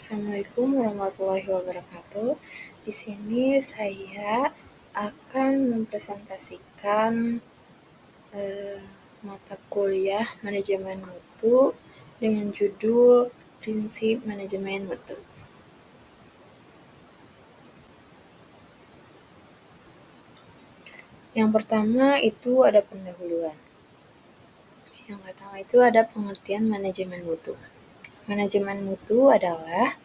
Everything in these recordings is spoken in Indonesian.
Assalamualaikum warahmatullahi wabarakatuh. Di sini saya akan mempresentasikan mata kuliah manajemen mutu dengan judul Prinsip Manajemen Mutu. Yang pertama itu ada pendahuluan. Yang pertama itu ada pengertian manajemen mutu. Manajemen mutu adalah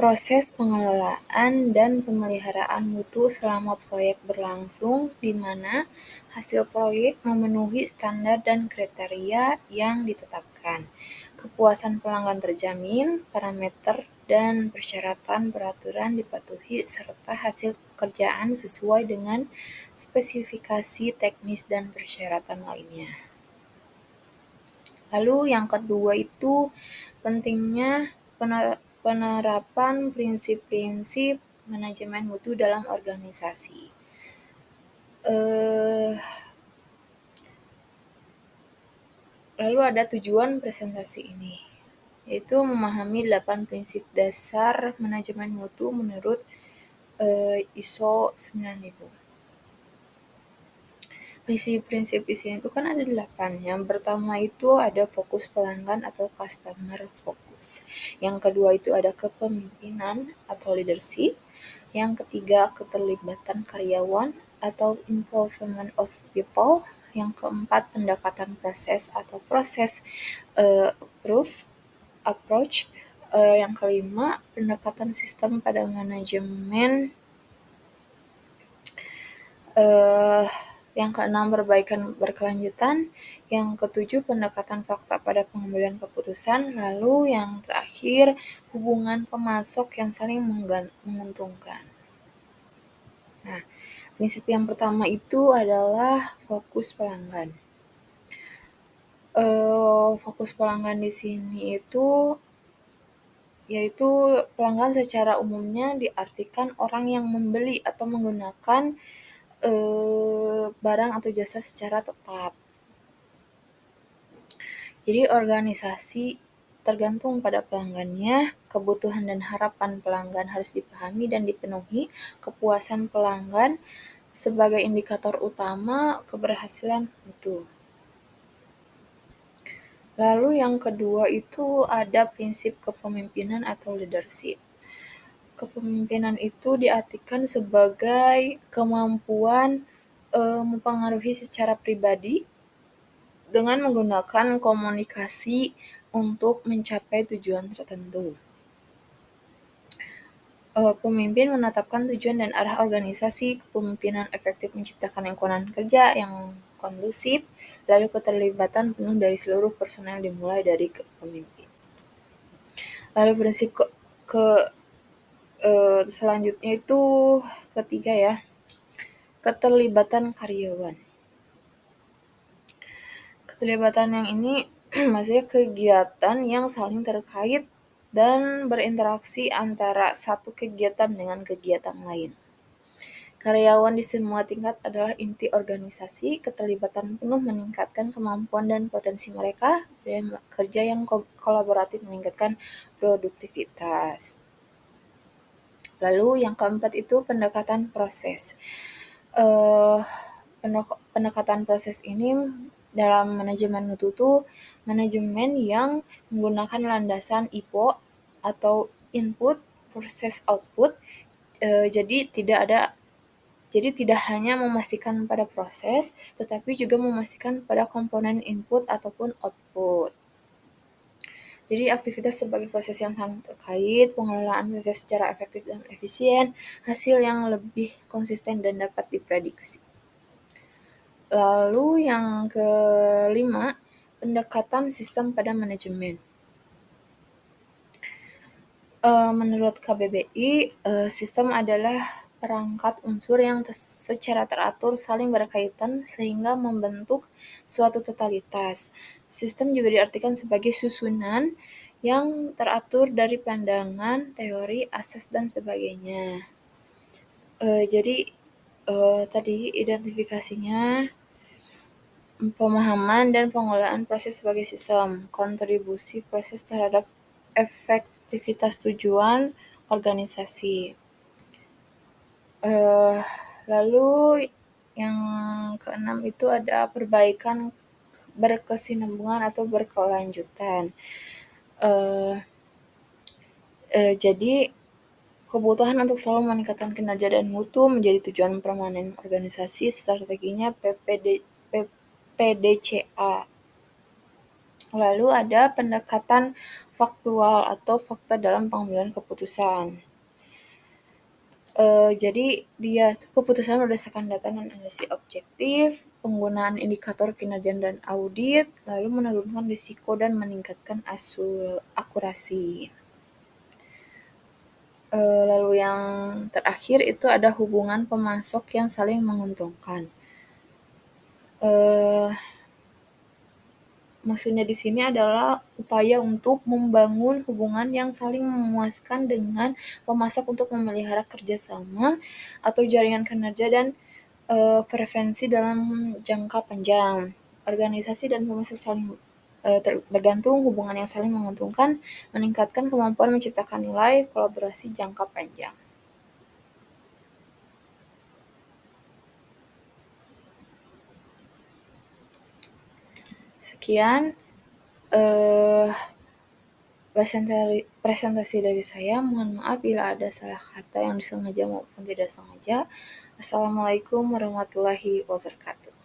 proses pengelolaan dan pemeliharaan mutu selama proyek berlangsung, di mana hasil proyek memenuhi standar dan kriteria yang ditetapkan. Kepuasan pelanggan terjamin, parameter dan persyaratan peraturan dipatuhi, serta hasil pekerjaan sesuai dengan spesifikasi teknis dan persyaratan lainnya. Lalu yang kedua itu pentingnya penerapan prinsip-prinsip manajemen mutu dalam organisasi. Lalu ada tujuan presentasi ini, yaitu memahami 8 prinsip dasar manajemen mutu menurut ISO 9000. Prinsip-prinsip di sini itu kan ada 8. Yang pertama itu ada fokus pelanggan atau customer focus. Yang kedua itu ada kepemimpinan atau leadership. Yang ketiga keterlibatan karyawan atau involvement of people. Yang keempat pendekatan proses atau proses approach. Yang kelima pendekatan sistem pada manajemen. Yang keenam perbaikan berkelanjutan, yang ketujuh pendekatan fakta pada pengambilan keputusan, lalu yang terakhir hubungan pemasok yang saling menguntungkan. Nah, prinsip yang pertama itu adalah fokus pelanggan. Fokus pelanggan di sini itu yaitu pelanggan secara umumnya diartikan orang yang membeli atau menggunakan barang atau jasa secara tetap. Jadi organisasi tergantung pada pelanggannya, kebutuhan dan harapan pelanggan harus dipahami dan dipenuhi, kepuasan pelanggan sebagai indikator utama keberhasilan mutu. Lalu yang kedua itu ada prinsip kepemimpinan atau leadership. Kepemimpinan itu diartikan sebagai kemampuan mempengaruhi secara pribadi dengan menggunakan komunikasi untuk mencapai tujuan tertentu. Pemimpin menetapkan tujuan dan arah organisasi, kepemimpinan efektif menciptakan lingkungan kerja yang kondusif, lalu keterlibatan penuh dari seluruh personel dimulai dari pemimpin. Lalu prinsip selanjutnya itu ketiga ya, keterlibatan karyawan. Keterlibatan yang ini maksudnya kegiatan yang saling terkait dan berinteraksi antara satu kegiatan dengan kegiatan lain. Karyawan di semua tingkat adalah inti organisasi. Keterlibatan penuh meningkatkan kemampuan dan potensi mereka, dan kerja yang kolaboratif meningkatkan produktivitas. Lalu yang keempat itu pendekatan proses. Pendekatan proses ini dalam manajemen mutu itu manajemen yang menggunakan landasan IPO atau input process output. Jadi tidak hanya memastikan pada proses, tetapi juga memastikan pada komponen input ataupun output. Jadi aktivitas sebagai proses yang sangat terkait, pengelolaan proses secara efektif dan efisien, hasil yang lebih konsisten dan dapat diprediksi. Lalu yang kelima, pendekatan sistem pada manajemen. Menurut KBBI, sistem adalah perangkat unsur yang secara teratur saling berkaitan sehingga membentuk suatu totalitas. Sistem juga diartikan sebagai susunan yang teratur dari pandangan, teori, asas, dan sebagainya. Jadi tadi identifikasinya pemahaman dan pengelolaan proses sebagai sistem, kontribusi proses terhadap efektivitas tujuan organisasi. Lalu yang keenam itu ada perbaikan berkesinambungan atau berkelanjutan. Jadi kebutuhan untuk selalu meningkatkan kinerja dan mutu menjadi tujuan permanen organisasi. Strateginya PDCA. Lalu ada pendekatan faktual atau fakta dalam pengambilan keputusan. Jadi dia keputusan berdasarkan data dan analisis objektif, penggunaan indikator kinerja dan audit, lalu menurunkan risiko dan meningkatkan akurasi. Lalu yang terakhir itu ada hubungan pemasok yang saling menguntungkan. Maksudnya di sini adalah upaya untuk membangun hubungan yang saling memuaskan dengan pemasok untuk memelihara kerjasama atau jaringan kinerja dan preferensi dalam jangka panjang. Organisasi dan pemasok saling bergantung, hubungan yang saling menguntungkan, meningkatkan kemampuan menciptakan nilai kolaborasi jangka panjang. Sekian presentasi dari saya. Mohon maaf bila ada salah kata yang disengaja maupun tidak sengaja. Assalamualaikum warahmatullahi wabarakatuh.